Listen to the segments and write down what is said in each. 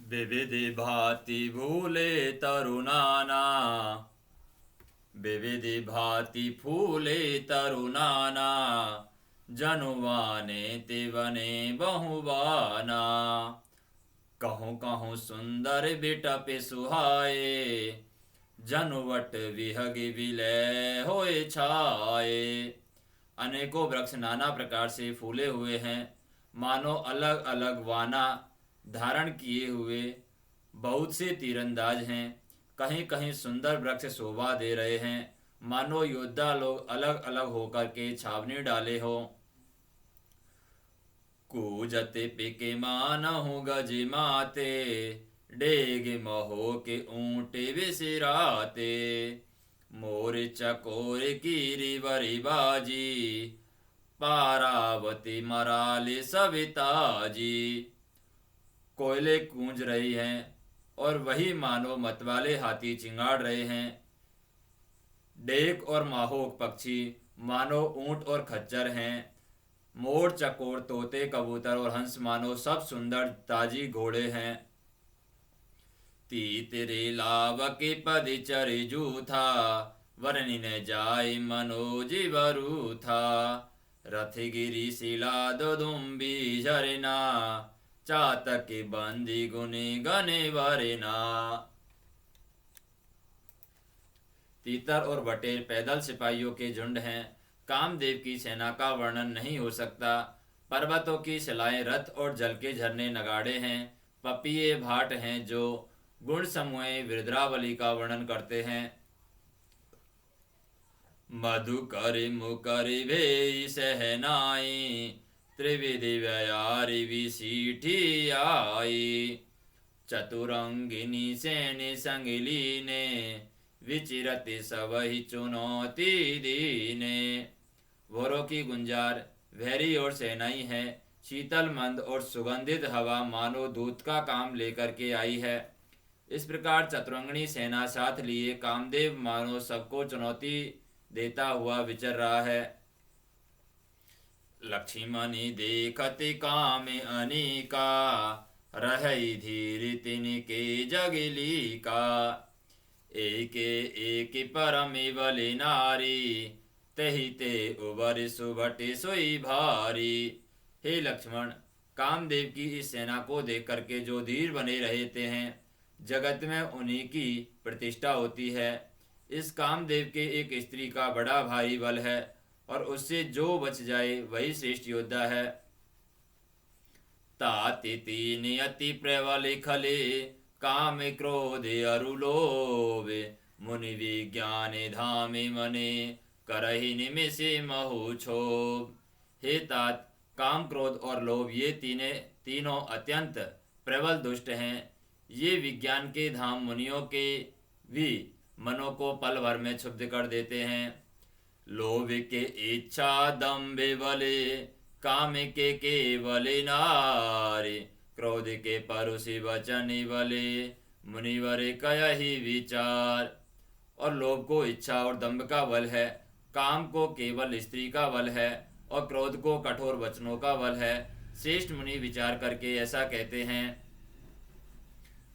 विविधि भांति भूले तरुणाना, विविधि भांति फूले तरुणाना, जनुवाने तिवने बहुबाना। कहूँ कहूँ सुंदर बिटप सुहाए, जनुवट विहग विलय होए छाए। अनेकों वृक्ष नाना प्रकार से फूले हुए हैं, मानो अलग अलग वाना धारण किए हुए बहुत से तीरंदाज हैं। कहीं कहीं सुंदर वृक्ष शोभा दे रहे हैं, मानो योद्धा लोग अलग अलग होकर के छावनी डाले हो। कूजते पिके मानहु गज माते, डेग महो के ऊँटे विसिराते। मोर चकोर कीरी बरी बाजी, पारावती मराली सविताजी। कोयले गूंज रही हैं और वही मानो मतवाले हाथी चिंगाड़ रहे हैं। डेक और माहोक पक्षी मानो ऊंट और खच्चर हैं। मोर चकोर तोते कबूतर और हंस मानो सब सुंदर ताजी घोड़े हैं। तीतरे लावके पदि चरे जूथा, वर्णि न जाय मनोजी वरू था। रथ गिरी शिला दुदुम्बी झरना, चातक बंदी गुनि गने वरना। तीतर और बटेर पैदल सिपाहियों के झुंड हैं। कामदेव की सेना का वर्णन नहीं हो सकता। पर्वतों की शिलाएं रथ और जल के झरने नगाड़े हैं। पपीए भाट हैं जो गुण समूह वृद्रावली का वर्णन करते हैं। मधुकर मुकर भे सहनाई, त्रिविधि व्यारी विसीठी आई। चतुरंगिनी सैन्य संगिली ने, विचिरति सबहि चुनौती दीने। वोरों की गुंजार भैरी और सेनाई है। शीतल मंद और सुगंधित हवा मानो दूत का काम लेकर के आई है। इस प्रकार चतुरंगणी सेना साथ लिए कामदेव मानो सबको चुनौती देता हुआ विचर रहा है। लक्ष्मणि देखति काम अनीका, रहई धीर तिनके जगली का। एक एक परम बलि नारी, तही ते उबर सुभटे सोई भारी। हे लक्ष्मण, कामदेव की इस सेना को देख करके जो धीर बने रहते हैं, जगत में उन्हीं की प्रतिष्ठा होती है। इस कामदेव के एक स्त्री का बड़ा भारी बल है और उससे जो बच जाए वही श्रेष्ठ योद्धा है। ताति तीन अति प्रबल खले, काम क्रोध अरुलोभ। मुनि विज्ञान धामे मने, करहि निमिषे महु क्षोभ। हे तात, काम क्रोध और लोभ ये तीनों अत्यंत प्रबल दुष्ट हैं। ये विज्ञान के धाम मुनियों के भी मनों को पल भर में क्षुब्ध कर देते हैं। लोभ के इच्छा दम्भ बले, काम के केवल नारे। क्रोध के परुषि वचन बले, मुनिवर कयहि विचार। और लोभ को इच्छा और दंभ का बल है, काम को केवल स्त्री का बल है और क्रोध को कठोर वचनों का बल है। श्रेष्ठ मुनि विचार करके ऐसा कहते हैं।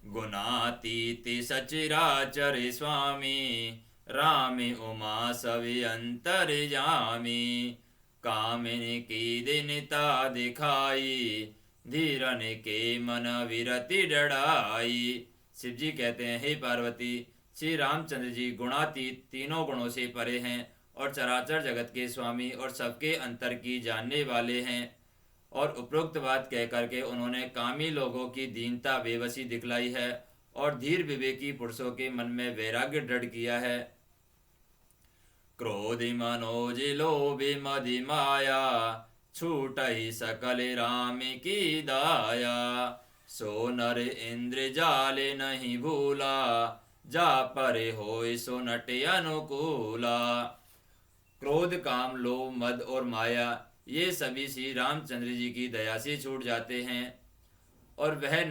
गुणातीत सचराचर स्वामी, राम उमा सवि अंतर जामी। कामिनी की दिनता दिखाई, धीरन के मन विरति डराई। शिव जी कहते हैं, हे पार्वती, श्री रामचंद्र जी गुणातीत तीनों गुणों से परे हैं और चराचर जगत के स्वामी और सबके अंतर की जानने वाले हैं। और उपरोक्त बात कह करके उन्होंने कामी लोगों की दीनता बेबसी दिखलाई है और धीर विवेकी पुरुषों के मन में वैराग्य दृढ़ किया है। क्रोधि मनोज लोभि मदि माया, छूटहि सकल राम की दाया। सो नर इंद्र जाले नहीं भूला, जा परे होय सो नटे अनुकूला। क्रोध काम लोभ मद और माया ये सभी श्री रामचंद्र जी की दया से छूट जाते हैं और वह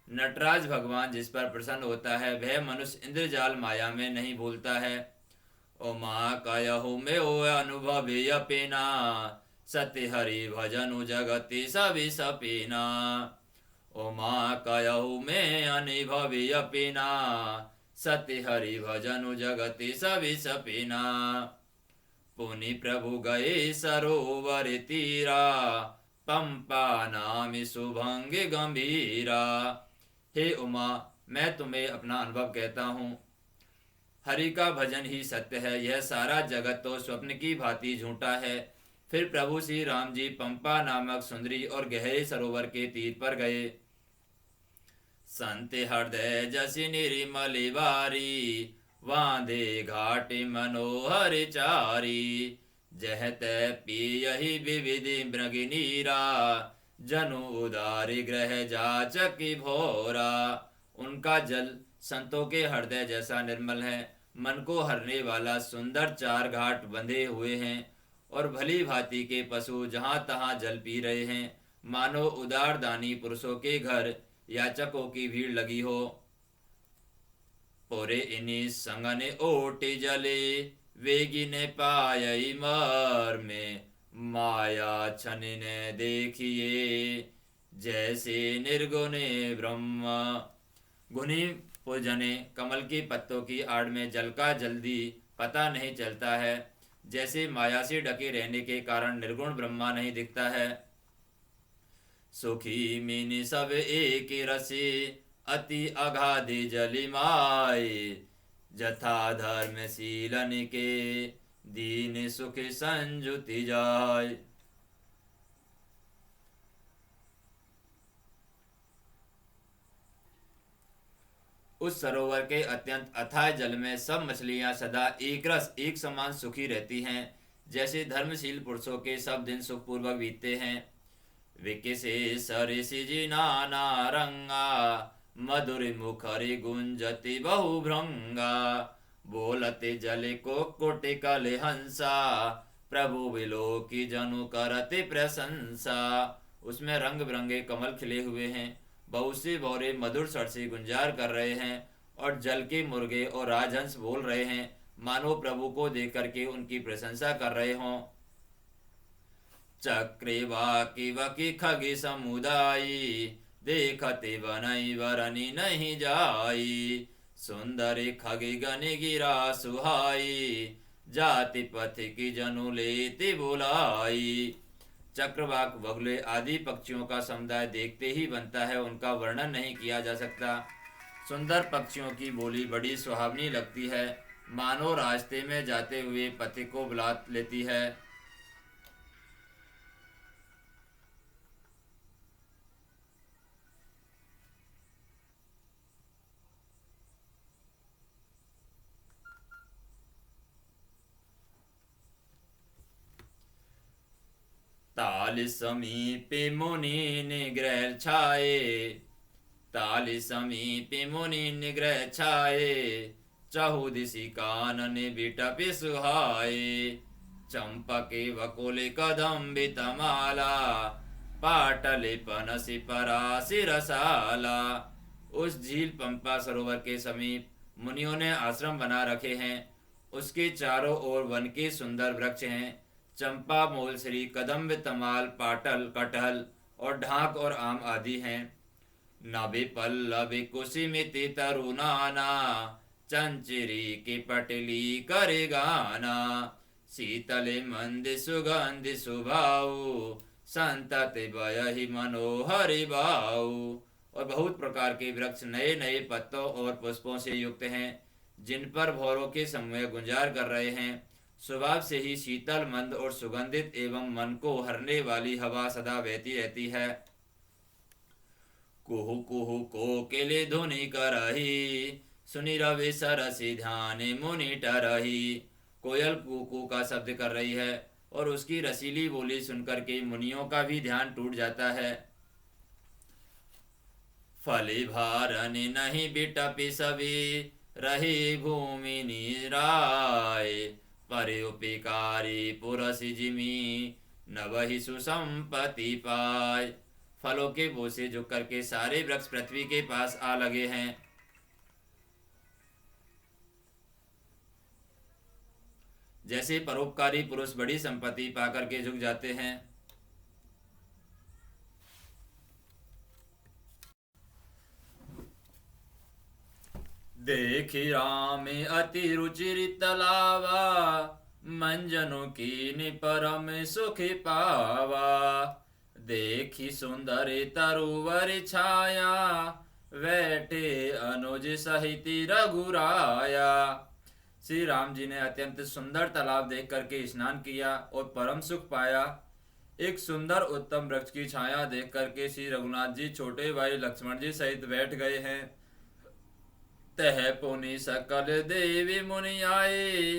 नटराज भगवान जिस पर प्रसन्न होता है वह मनुष्य इंद्रजाल माया में नहीं भूलता है। उमा कयहु में ओ अनुभव यपेना, सत्य हरि भजनु जगति सभी सपीना। उमा कयहु में अनुभवी अपिना, सत्य हरि भजनु जगति सवि सपिना। पुनि प्रभु गए सरोवर तीरा, पंपा नामि शुभंग गंभीरा। हे उमा, मैं तुम्हें अपना अनुभव कहता हूँ। हरि का भजन ही सत्य है, यह सारा जगत तो स्वप्न की भांति झूठा है। फिर प्रभु श्री राम जी पंपा नामक सुंदरी और गहरे सरोवर के तीर पर गए। संत हृदय जसि निर्मल बारी, वांदे घाट मनोहर चारी। जह तै पियहि विविधि मृगनीरा, जनु उदारी ग्रह जाचक भोरा। उनका जल संतों के हृदय जैसा निर्मल है, मन को हरने वाला सुंदर चार घाट बंधे हुए हैं, और भली भांति के पशु जहाँ तहाँ जल पी रहे हैं, मानो उदार दानी पुरुषों के घर याचकों की भीड़ लगी हो। पोरे इन्हीं संगने ओटि जले, वेगिने पायई मर में। माया छनि ने देखिए, जैसे निर्गुणे ब्रह्म। गुणी पुजने कमल की पत्तों की आड़ में जल का जल्दी पता नहीं चलता है, जैसे माया से ढके रहने के कारण निर्गुण ब्रह्मा नहीं दिखता है। सुखी मीनि सब एक रसी, अति अगाधि जलिमाए। जथा धर्मशीलन के, दीन सुख संजुति जाय। उस सरोवर के अत्यंत अथाह जल में सब मछलियां सदा एक रस एक समान सुखी रहती हैं, जैसे धर्मशील पुरुषों के सब दिन सुखपूर्वक बीतते हैं। विकिसे सरिसिजि नाना रंगा, मधुर मुखरि गुंजति बहु भृंगा। बोलते जल को कोटि कल हंसा, प्रभु विलोकी जनु करति प्रशंसा। उसमें रंग बिरंगे कमल खिले हुए हैं, बहुत से भौरे मधुर स्वर से गुंजार कर रहे हैं, और जल के मुर्गे और राजहंस बोल रहे हैं, मानो प्रभु को देख करके उनकी प्रशंसा कर रहे हों। चक्रे वाकी वकी खगी समुदायी, देखते बनई वरनी नहीं जाई। सुंदरी खगी गनि गिरा सुहाई, जाति पथि की जनु लेती बुलाई। चक्रवाक बगुले आदि पक्षियों का समुदाय देखते ही बनता है, उनका वर्णन नहीं किया जा सकता। सुंदर पक्षियों की बोली बड़ी सुहावनी लगती है, मानो रास्ते में जाते हुए पथिक को बुला लेती है। ताल समीपे मुनि निग्रह छाए, ताल समीपे मुनि निग्रह छाए। चहुदिशि कानन बिटपि सुहाए, चंपके वकुले कदम्बित माला। पाटले पनसि परासि रसाला। उस झील पंपा सरोवर के समीप मुनियों ने आश्रम बना रखे हैं, उसके चारों ओर वन के सुंदर वृक्ष हैं। चंपा, मोलश्री, कदम्ब, तमाल, पाटल, कटहल और ढाक और आम आदि हैं। नभि पल्लवि कुसुमिति तरुनाना, चंचिरी की पटली करे गाना। शीतले मंद सुगंध सुभाऊ, संतति बयहि मनोहरि बाऊ। और बहुत प्रकार के वृक्ष नए नए पत्तों और पुष्पों से युक्त हैं, जिन पर भौरों के समूह गुंजार कर रहे हैं। स्वभाव से ही शीतल, मंद और सुगंधित एवं मन को हरने वाली हवा सदा बहती रहती है। कुहु कुहु कोकिल धुनि करही, सुनि रवि सरसि ध्यान मुनि टरही। कोयल कुकू का शब्द कर रही है, और उसकी रसीली बोली सुनकर के मुनियों का भी ध्यान टूट जाता है। फली भारनि नहीं बिटपि सभी, रही भूमि निराय। परोपकारी पुरसि जिमी, नवहि सुसंपत्ति पाय। फलों के बोझ से झुक करके सारे वृक्ष पृथ्वी के पास आ लगे हैं। जैसे परोपकारी पुरुष बड़ी संपत्ति पाकर के झुक जाते हैं। देखी राम अति रुचिर तलावा, मंजनु कीनि परम सुख पावा। देखी सुंदर तरुवर छाया, बैठे अनुज सहित रघुराया। श्री राम जी ने अत्यंत सुंदर तालाब देख करके स्नान किया और परम सुख पाया। एक सुंदर उत्तम वृक्ष की छाया देख करके श्री रघुनाथ जी छोटे भाई लक्ष्मण जी सहित बैठ गए हैं। तह पुनि सकल देवी मुनि आए,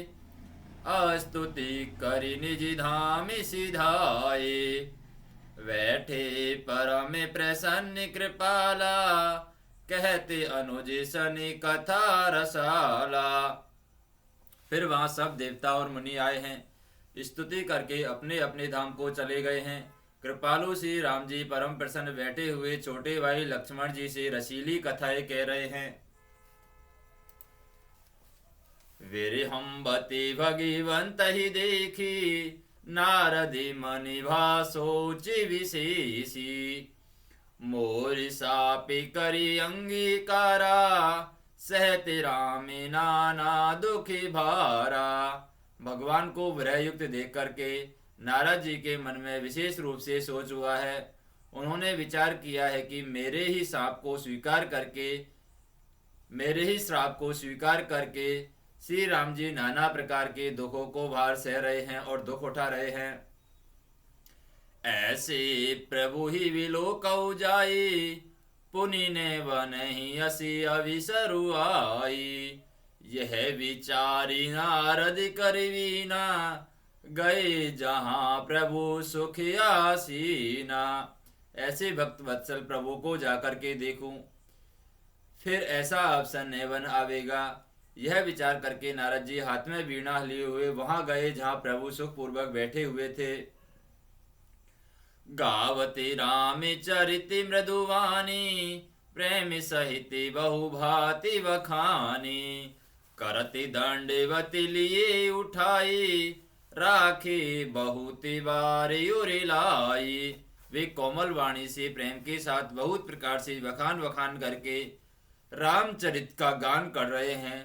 अस्तुति करि निज धाम सिधाए। बैठे परम प्रसन्न कृपाला, कहते अनुज सनि कथा रसाला। फिर वहां सब देवता और मुनि आए हैं, स्तुति करके अपने अपने धाम को चले गए हैं। कृपालु श्री राम जी परम प्रसन्न बैठे हुए छोटे भाई लक्ष्मण जी से रसीली कथाएं कह रहे हैं। विरहंबति भगवंत ही देखी, नारदी मनि भासोचि विशेषी। मोर सापि करी अंगीकारा, सहते राम नाना दुखी भारा। भगवान को विरह युक्त देख करके नारद जी के मन में विशेष रूप से सोच हुआ है। उन्होंने विचार किया है कि मेरे ही श्राप को स्वीकार करके श्री राम जी नाना प्रकार के दुखों को भार सह रहे हैं और दुख उठा रहे हैं। ऐसे प्रभु ही विलोकऊ जाई, पुनि ने वनहि असी अविसरु आई। यह विचारी नारद करवीना, गए जहां प्रभु सुख आसीना। ऐसे भक्त वत्सल प्रभु को जाकर के देखूं, फिर ऐसा अवसर न बन आवेगा। यह विचार करके नारद जी हाथ में वीणा लिए हुए वहां गए जहां प्रभु सुख पूर्वक बैठे हुए थे। गावते राम चरित मृदुवानी, प्रेम सहित बहु भांति बखानी। करति दंडवति लिए उठाई, राखे बहुत बार उरिलाई। वे कोमल वाणी से प्रेम के साथ बहुत प्रकार से बखान करके रामचरित का गान कर रहे हैं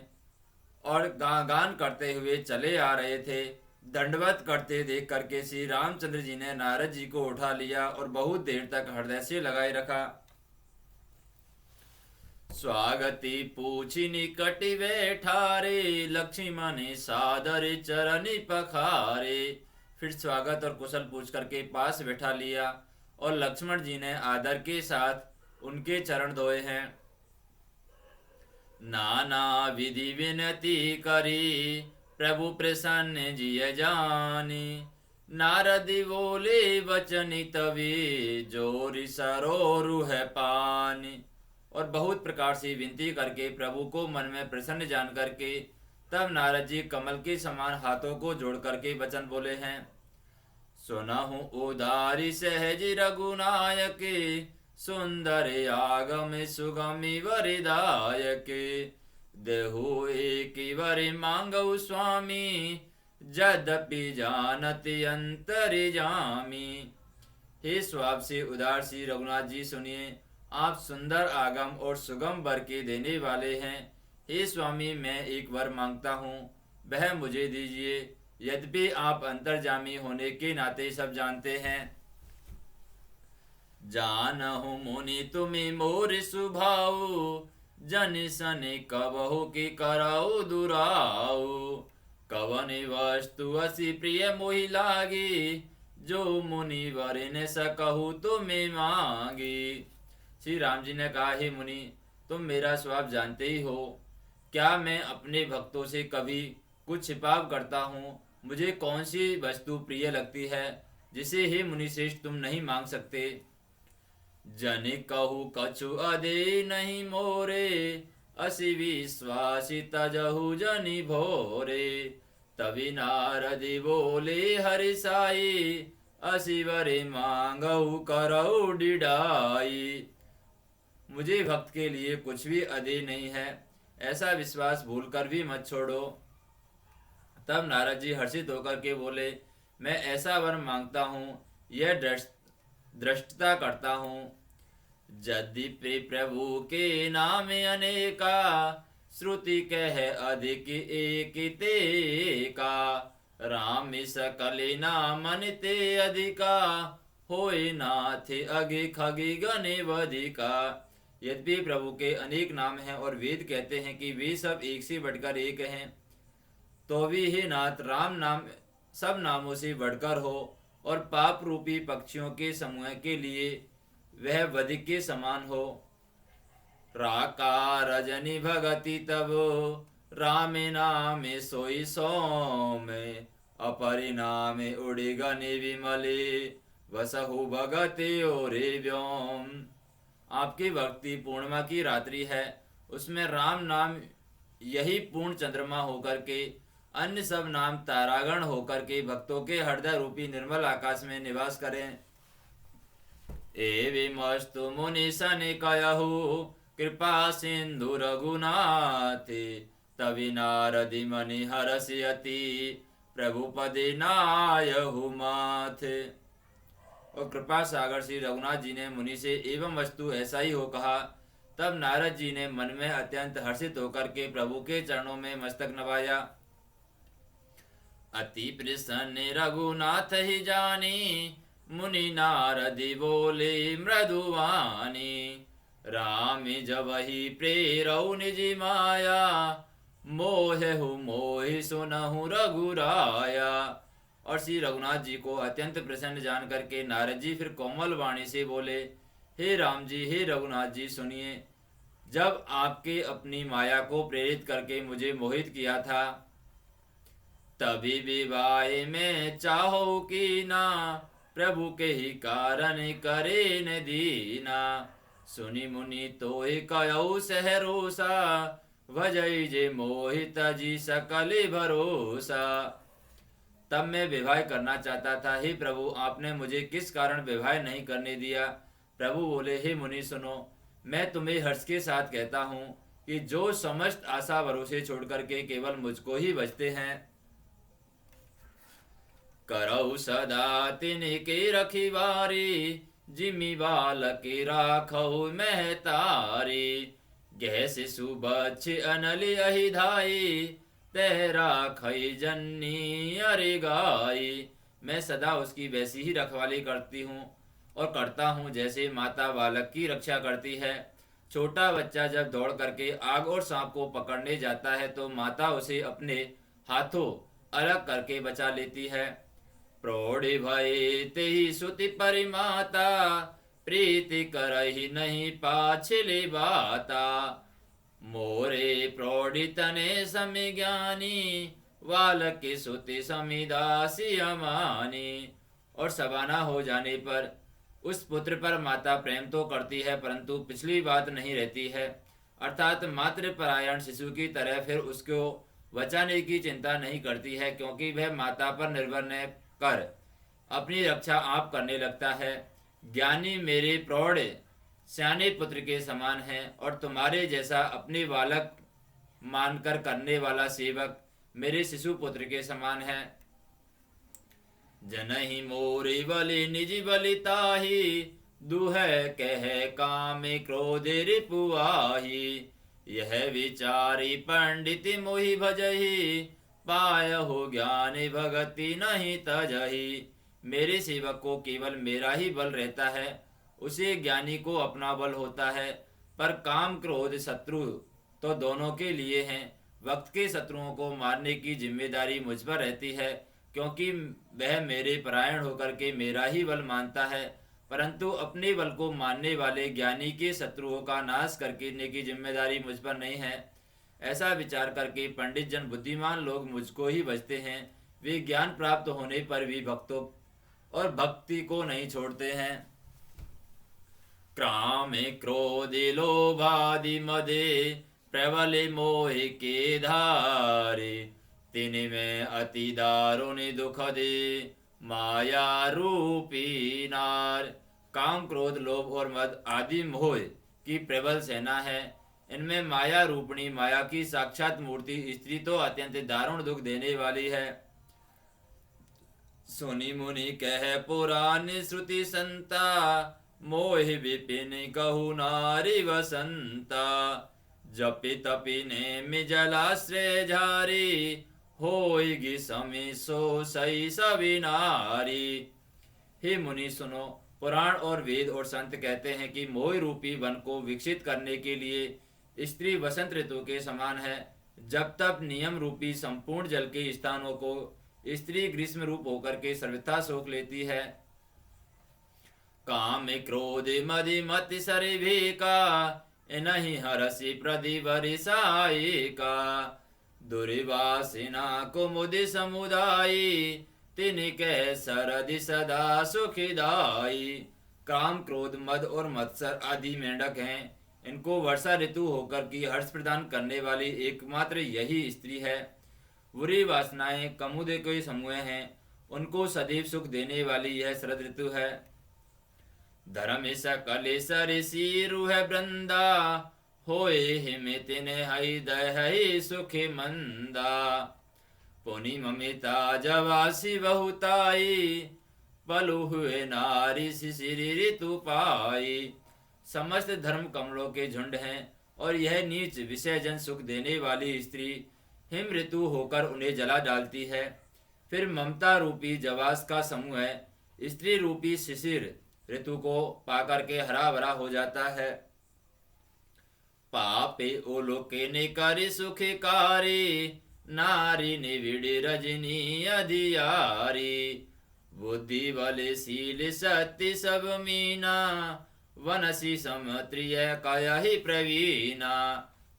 और गान करते हुए चले आ रहे थे। दंडवत करते देख करके श्री रामचंद्र जी ने नारद जी को उठा लिया और बहुत देर तक हृदय से लगाए रखा। स्वागति पूछी निकट बैठारे, लक्ष्मण सादर चरनि पखारे। फिर स्वागत और कुशल पूछ करके पास बैठा लिया और लक्ष्मण जी ने आदर के साथ उनके चरण धोए हैं। नाना विधि विनती करी, प्रभु प्रसन्न जिय जानी। नारद बोले वचन तभी, जोरि सरोरु है पानी। और बहुत प्रकार से विनती करके प्रभु को मन में प्रसन्न जान करके तब नारद जी कमल के समान हाथों को जोड़ करके वचन बोले हैं। सुनहु उदारी सहज रघुनायक, सुंदर आगम सुगमि वरदायक। देहु एक वर मांगऊ स्वामी, यद्यपि जानति अंतर्यामी। हे स्वाब से उदार श्री रघुनाथ जी सुनिए, आप सुंदर आगम और सुगम वर के देने वाले हैं। हे स्वामी, मैं एक वर मांगता हूँ, वह मुझे दीजिए। यद्यपि आप अंतर्जामी होने के नाते सब जानते हैं। जानहु मुनि तुमि मोर सुभाऊ, जन सन कबहु की कराऊ दुराऊ। कवन वस्तु असी प्रिय मोहि लागी, जो मुनि वर न सकहु तुम्हें मांगी। श्री राम जी ने कहा, हे मुनि, तुम मेरा स्वभाव जानते ही हो। क्या मैं अपने भक्तों से कभी कुछ छिपाव करता हूँ? मुझे कौन सी वस्तु प्रिय लगती है जिसे हे मुनि श्रेष्ठ तुम नहीं मांग सकते। जन कहु कछु अदे नहीं मोरे, असी विश्वासी तजहु जनि भोरे। तभी नारद बोले हरि साई, असी वरे मांगहु करऊ डिडाई। मुझे भक्त के लिए कुछ भी अदे नहीं है, ऐसा विश्वास भूलकर भी मत छोड़ो। तब नारद जी हर्षित होकर के बोले, मैं ऐसा वर मांगता हूँ, यह दृष्टता करता हूँ। यद्यपि प्रभु के नाम अनेका, श्रुति कह अधिक एक ते का, राम सकल नाम ते अधिका, होय नाथ अगे खगे गणे वधिका। यद्यपि प्रभु के अनेक नाम हैं और वेद कहते हैं कि वे सब एक से बढ़कर एक हैं, तो भी हे नाथ राम नाम सब नामों से बढ़कर हो और पाप रूपी पक्षियों के समूह के लिए वह वधिक के समान हो। राका रजनी भगति तब राम नामे सोई सोम, अपरिणाम उड़ी गने विमले, वसहु भगति ओरे व्योम। आपकी भक्ति पूर्णिमा की रात्रि है, उसमें राम नाम यही पूर्ण चंद्रमा होकर के, अन्य सब नाम तारागण होकर के भक्तों के हृदय रूपी निर्मल आकाश में निवास करें। एवमस्तु मुनि सन कहु, कृपा सिंधु रघुनाथ, तवि नारदि मनि हरषयति, प्रभु पदे नायहु माथ। और कृपा सागर श्री रघुनाथ जी ने मुनि से एवं वस्तु ऐसा ही हो कहा। तब नारद जी ने मन में अत्यंत हर्षित होकर के प्रभु के चरणों में मस्तक नवाया। अति प्रसन्न रघुनाथ ही जानी, मुनि नारदी बोले मृदुवानी, राम जब ही प्रेरौ निज माया, मोहु मोहि सुनहु रघुराया। और श्री रघुनाथ जी को अत्यंत प्रसन्न जान करके नारद जी फिर कोमल वाणी से बोले, हे राम जी, हे रघुनाथ जी सुनिए, जब आपके अपनी माया को प्रेरित करके मुझे मोहित किया था, तभी विवाह में चाहो की ना, प्रभु के ही कारण करे न दीना। सुनि मुनि तो कयौ सहरोसा, भजई जे मोहित जी सकल भरोसा। तब मैं विवाह करना चाहता था, हे प्रभु आपने मुझे किस कारण विवाह नहीं करने दिया। प्रभु बोले, हे मुनि सुनो, मैं तुम्हें हर्ष के साथ कहता हूँ कि जो समस्त आशा भरोसे छोड़ करके केवल मुझको ही बचते हैं, करौ सदा तिनके रखिवारी, जिमि बालक राखौ महतारी। गह शिशु बच्छ अनल अहि धाई, तेरा खई जन्नी अरे गाई। मैं सदा उसकी वैसी ही रखवाली करती हूँ और करता हूँ जैसे माता बालक की रक्षा करती है। छोटा बच्चा जब दौड़ करके आग और सांप को पकड़ने जाता है तो माता उसे अपने हाथों अलग करके बचा लेती है। प्रौढ़ भय तेहि सुति परिमाता, प्रीति करहि नहीं पाछले बाता। मोरे प्रौढ़ी तने समी ज्ञानी, बालक की सुति समिदासी अमानी। और सवाना हो जाने पर उस पुत्र पर माता प्रेम तो करती है परंतु पिछली बात नहीं रहती है, अर्थात मातृपरायण शिशु की तरह फिर उसको बचाने की चिंता नहीं करती है, क्योंकि वह माता पर निर्भर न कर अपनी रक्षा आप करने लगता है। ज्ञानी मेरे प्रौढ़ सियाने पुत्र के समान है और तुम्हारे जैसा अपने बालक मानकर करने वाला सेवक मेरे शिशु पुत्र के समान है। जनहि मोरे बलि निज बलिताही, दुह कह काम क्रोध रिपुआही। यह विचारी पंडित मोहि भजहि, पाय हो ज्ञान भगति नहीं तजहि। मेरे सेवक को केवल मेरा ही बल रहता है, उसे ज्ञानी को अपना बल होता है, पर काम क्रोध शत्रु तो दोनों के लिए हैं। वक्त के शत्रुओं को मारने की जिम्मेदारी मुझ पर रहती है, क्योंकि वह मेरे परायण होकर के मेरा ही बल मानता है, परंतु अपने बल को मानने वाले ज्ञानी के शत्रुओं का नाश करने की जिम्मेदारी मुझ पर नहीं है। ऐसा विचार करके पंडित जन बुद्धिमान लोग मुझको ही भजते हैं। वे ज्ञान प्राप्त होने पर भी भक्तों और भक्ति को नहीं छोड़ते हैं। क्राम क्रोध लोभादि मदे, प्रबल मोह के धारे। तिन में अति दारुण दुख दे, माया रूपी नार। काम क्रोध लोभ और मद आदि मोह की प्रबल सेना है। इनमें माया रूपणी माया की साक्षात मूर्ति स्त्री तो अत्यंत दारुण दुख देने वाली है। सुनि मुनि कह पुराण श्रुति संता, मोह विपिन कहु नारी वसंता। जपि तपि नेमि जलाश्रय झारी, होएगी समी सो सही सभी नारी। हे मुनि सुनो, पुराण और वेद और संत कहते हैं कि मोह रूपी वन को विकसित करने के लिए स्त्री वसंत ऋतु के समान है। जब तब नियम रूपी संपूर्ण जल के स्थानों को स्त्री ग्रीष्म रूप होकर के सर्वथा सोख लेती है। काम क्रोध मदि मति सरिभिका, इनहि हरसि प्रदीवरि सायिका। दुर्वासिना कुमुदि समुदायी, तिनके सरदि सदा सुखदाई। काम क्रोध मद और मत्सर आदि मेंढक हैं। इनको वर्षा ऋतु होकर की हर्ष प्रदान करने वाली एकमात्र यही स्त्री है। बुरी वासनाएं कमुदे के समूह हैं, उनको सदैव सुख देने वाली यह शरद ऋतु है। धर्म सकल सरिसी रुह वृंदा, होए हिमितिन हई दय सुख मंदा। पुनि ममिता जवासी बहुताई, पलु हुए नारी शिशिर ऋतु पाई। समस्त धर्म कमलों के झुंड हैं और यह नीच विषय जन सुख देने वाली स्त्री हिम ऋतु होकर उन्हें जला डालती है। फिर ममता रूपी जवास का समूह है, स्त्री रूपी शिशिर ऋतु को पाकर के हरा भरा हो जाता है। पापे ओलोके ने करी सुखकारी, नारी निविड़ रजनी अधियारी। बुद्धि बल शील सत्य सब मीना, वनसी समत्रिय कयहि प्रवीणा।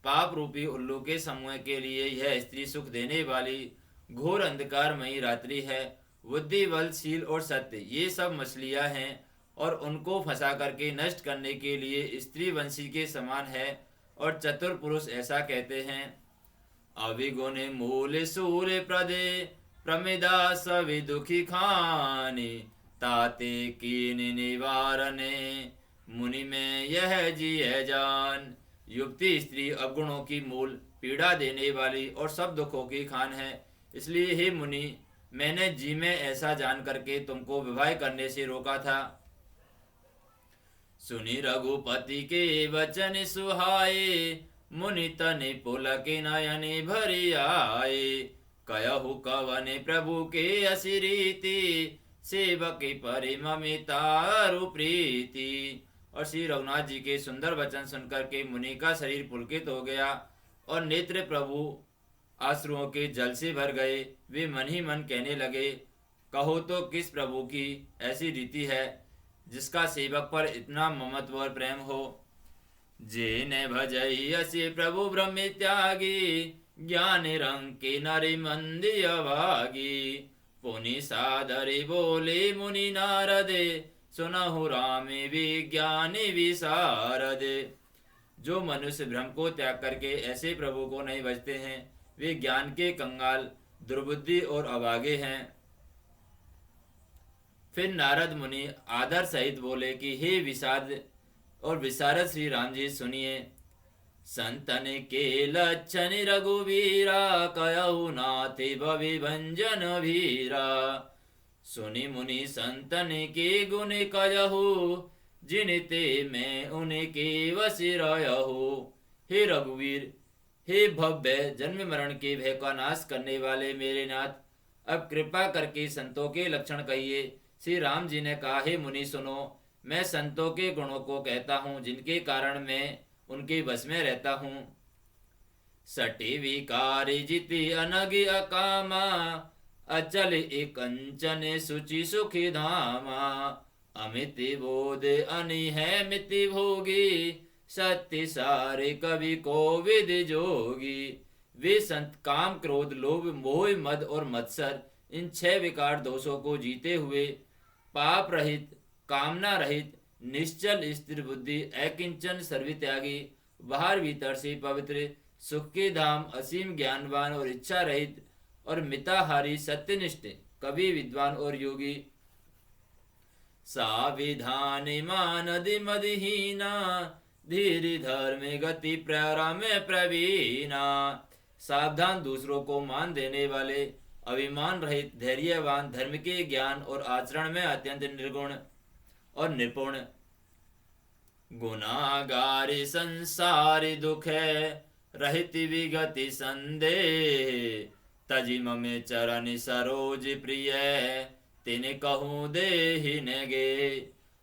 पाप रूपी उल्लू के समूह के लिए यह स्त्री सुख देने वाली घोर अंधकारमयी रात्रि है। बुद्धि बल शील और सत्य ये सब मछलियां हैं और उनको फंसा करके नष्ट करने के लिए स्त्री वंशी के समान है। और चतुर पुरुष ऐसा कहते हैं, अविगुण मूल सूर्य प्रदे, प्रमिदा सवि दुखी खानी। ताते कीन निवारणे, मुनि में यह जी है जान। युक्ति स्त्री अवगुणों की मूल, पीड़ा देने वाली और सब दुखों की खान है। इसलिए हे मुनि, मैंने जी में ऐसा जान करके तुमको विवाह करने से रोका था। सुनि रघुपति के वचन सुहाए, मुनि तनि पुलक नयन भरि आए। कयहु कवन प्रभु के असी रीति, सेवक परिममितारु प्रीति। और श्री रघुनाथ जी के सुंदर वचन सुनकर के मुनि का शरीर पुलकित हो गया और नेत्र प्रभु आश्रुओं के जल से भर गए। वे मन ही मन कहने लगे, कहो तो किस प्रभु की ऐसी रीति है जिसका सेवक पर इतना ममत्व और प्रेम हो। जे ने भजई असी प्रभु ब्रह्म त्यागी, ज्ञान रंग के नरि मंदी अभागी। पुनि सादरि बोले मुनि नारदे, सुनहु राम विज्ञान विशारद। जो मनुष्य भ्रम को त्याग करके ऐसे प्रभु को नहीं भजते हैं, वे ज्ञान के कंगाल, दुर्बुद्धि और अभागे हैं। फिर नारद मुनि आदर सहित बोले कि हे विषाद और विशारद श्री राम जी सुनिए। संतन के लक्षण रघुवीरा, कयहु नाते भविभंजन भीरा। सुनि मुनि संतन के गुण कयहु, जिनते मैं उनके वश रहहु। हे रघुवीर, हे भव्य जन्म मरण के भय का नाश करने वाले मेरे नाथ, अब कृपा करके संतों के लक्षण कहिए। श्री राम जी ने कहा, हे मुनि सुनो, मैं संतों के गुणों को कहता हूँ जिनके कारण मैं उनके बस में रहता हूँ। सटी विकारी जिति अनगि अकामा, अचल एकंचन सुचि सुखी धामा। अमित बोध अनि है मिति भोगी, सत्य सारे कवि कोविद जोगी। वे संत काम क्रोध लोभ मोह मद और मत्सर इन 6 विकार दोषों को जीते हुए पाप रहित, कामना रहित, निश्चल स्थिर बुद्धि, अकिंचन सर्वत्यागी, बाहर भीतर से पवित्र, सुख के धाम, असीम ज्ञानवान और इच्छा रहित और मिताहारी, सत्यनिष्ठ, कवि, विद्वान और योगी। साविधान मानदि मदहीना, धीर धर्म गति प्रारम प्रवीणा। सावधान, दूसरों को मान देने वाले, अभिमान रहित, धैर्यवान, धर्म के ज्ञान और आचरण में अत्यंत निर्गुण और निपुण। गुनागारि संसारि दुखे रहित विगति संदेह, तजि ममे चरण सरोज प्रिय तिन कहूँ देहि नगे।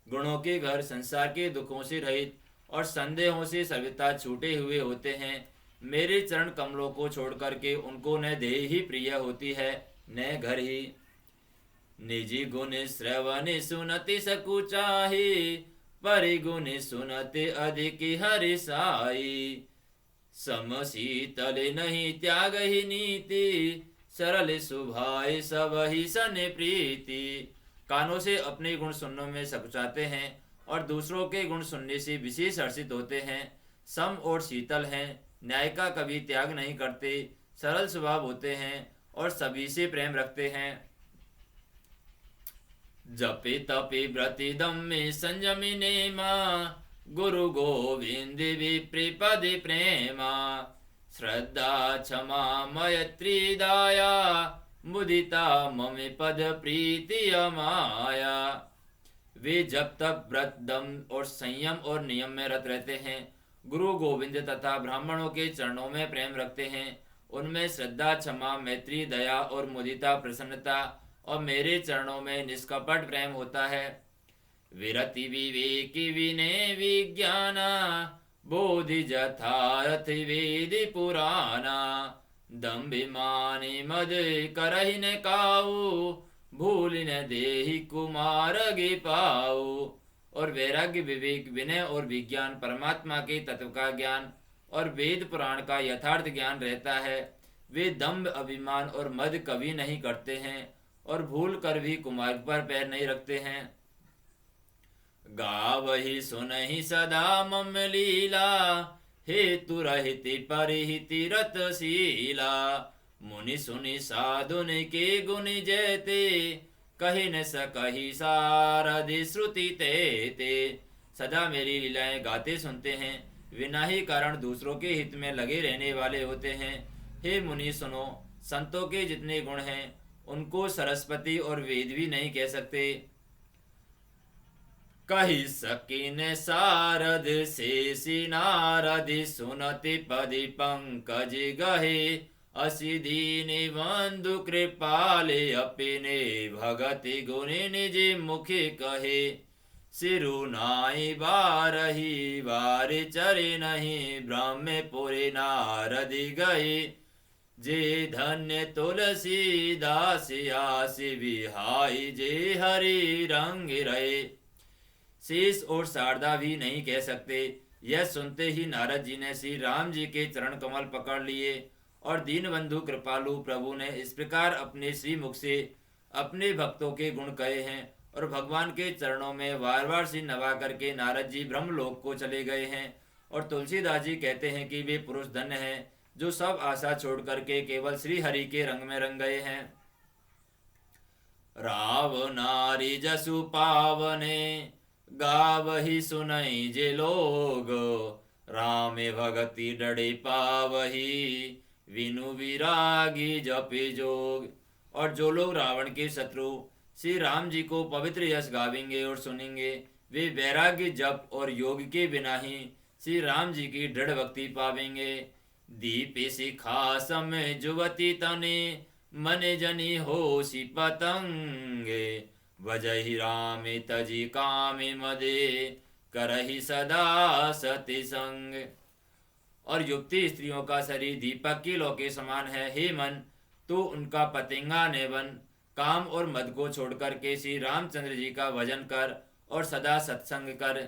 गुणों के घर संसार के दुखों से रहित और संदेहों से सर्वथा छूटे हुए होते हैं। मेरे चरण कमलों को छोड़ करके उनको न देह ही प्रिय होती है न घर ही। निजी गुण श्रवण सुनति सकुचाही, परिगुण सुनति अधिक हरि साई। सम शीतल नहीं त्याग ही नीति, सरल सुभाए सब ही सन प्रीति। कानों से अपने गुण सुनने में सकुचाते हैं और दूसरों के गुण सुनने से विशेष हर्षित होते हैं। सम और शीतल हैं, न्याय का कभी त्याग नहीं करते, सरल स्वभाव होते हैं और सभी से प्रेम रखते हैं। जपे तपे व्रति दम्मे संयमी नेमा, गुरु गोविंद विप्रिपदि प्रेमा। श्रद्धा क्षमा मैत्री दाया, मुदिता ममे पद प्रीति अमाया। वे जब तक व्रत दम और संयम और नियम में रत रहते हैं, गुरु गोविंद तथा ब्राह्मणों के चरणों में प्रेम रखते हैं। उनमें श्रद्धा क्षमा मैत्री दया और मुदिता प्रसन्नता और मेरे चरणों में निष्कपट प्रेम होता है। विरति विवेक विनय विज्ञाना, बोधि जथारथ वेद पुराना। दम्भिमानि मद करहि न काऊ, भूल न देहि कुमार गे पाऊ। और वैराग्य विवेक विनय और विज्ञान परमात्मा के तत्व का ज्ञान और वेद पुराण का यथार्थ ज्ञान रहता है। वे दम्भ अभिमान और मद कभी नहीं करते हैं और भूल कर भी कुमार्ग पर पैर नहीं रखते हैं। गावहि सुनहि सदा मम लीला, हेतु रहित परिहिति रतशीला। मुनि सुनि साधुन के गुण जयते, कहि न सकहि सारधि श्रुति ते। सदा मेरी लीलाएं गाते सुनते हैं, बिना ही कारण दूसरों के हित में लगे रहने वाले होते हैं। हे मुनि सुनो, संतों के जितने गुण हैं उनको सरस्वती और वेद भी नहीं कह सकते। कही सकिन सारद शेषि नारदि, सुनति पदि पंकज गहे। असि दीन बंधु कृपाले, अपिने भगति गुण निज मुख कहे। सिरु नाई बारही बार चरे नहीं, ब्रह्मपुरि नारदि गए। जे धन्य तुलसी दास आसि विहाई, जे हरि रंग रहे। शेष और शारदा भी नहीं कह सकते। यह सुनते ही नारद जी ने श्री राम जी के चरण कमल पकड़ लिए और दीनबंधु कृपालु प्रभु ने इस प्रकार अपने श्री मुख से अपने भक्तों के गुण कहे हैं और भगवान के चरणों में बार बार सिर नवा करके नारद जी ब्रह्मलोक को चले गए हैं। और तुलसीदास जी कहते हैं कि वे पुरुष धन्य हैं जो सब आशा छोड़ करके केवल श्री हरि के रंग में रंग गए हैं। राव नारी जसु पावने, गावहि सुनई जे लोग। राम भगति डरे पावही, विनु विरागी जपे जोग। और जो लोग रावण के शत्रु श्री राम जी को पवित्र यश गावेंगे और सुनेंगे, वे वैराग्य जप और योग के बिना ही श्री राम जी की दृढ़ भक्ति पावेंगे। दीप शिखा समय जुवती तने, मन जनी होशी पतंगे। भजहि राम तजि काम मदे, करहि सदा सति संग। और युक्ति स्त्रियों का शरीर दीपक की लौ के समान है। हे मन, तू उनका पतंगा न बन। काम और मद को छोड़कर के श्री रामचंद्र जी का भजन कर और सदा सत्संग कर।